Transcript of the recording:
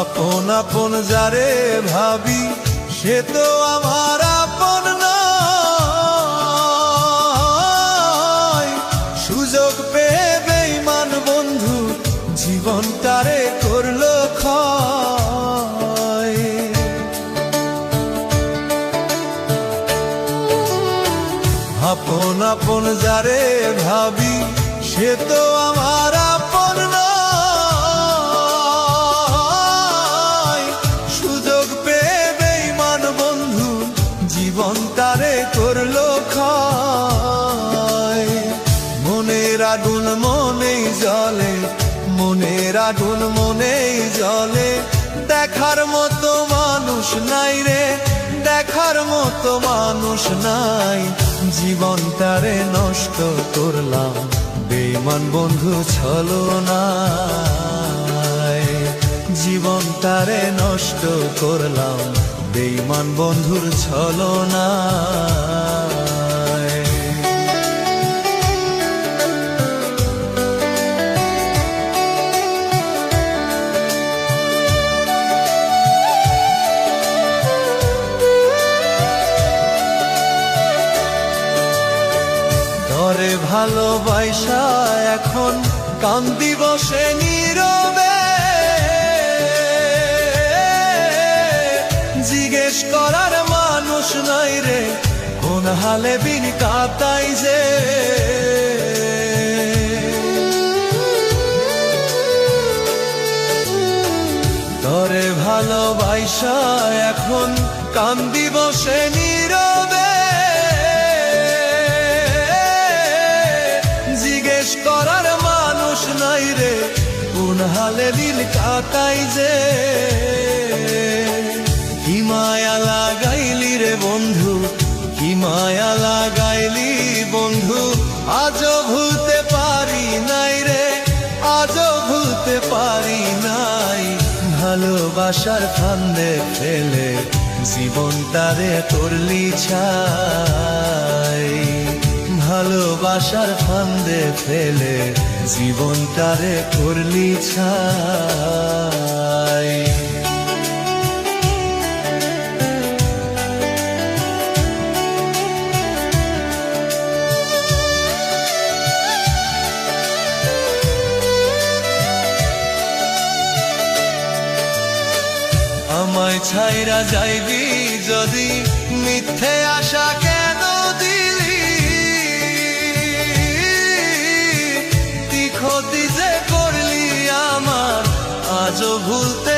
আপন আপন যারে ভাবি সে তো আমার আপন নয়। সুযোগ পেয়ে বেঈমান বন্ধু জীবনটারে করলো ক্ষয়। আপন আপন যারে ভাবি সে তো আমার আপন নয়। সুযোগ পেয়ে বেঈমান বন্ধু জীবনটারে করলো ক্ষয়। মনের আগুন মনেই জ্বলে, মনের আগুন মনেই জ্বলে, দেখার মতো মানুষ নাই রে, দেখার মতো মানুষ নাই। জীবনটারে নষ্ট করলাম বেঈমান বন্ধু ছলনায়। জীবনটারে নষ্ট করলাম বেঈমান বন্ধুর ছলনায়। তরে ভালোবাসা এখন কান্দি বসে নীরবে, জিজ্ঞেস করার মানুষ নাই রে কোন হালে বিন কাটাই যে। তরে ভালোবাসা এখন কান্দি বসে নীরবে, জিজ্ঞেস করার মানুষ নাই রে কোন হালে দিল কাটাই যে। কি মায়া লাগাইলি রে বন্ধু, কি মায়া লাগাইলি বন্ধু, আজও ভুলতে পারি নাই রে, আজও ভুলতে পারি নাই। ভালোবাসার ফান্দে ফেলে জীবনটারে করলি ছাই। ভালোবাসার ফান্দে ফেলে জীবনটারে করলি ছাই। আমায় ছাইরা যাইবি যদি, মিথ্যে আশা কেন দিলি? তুই ক্ষতি যে করলি আমার আজও ভুলতে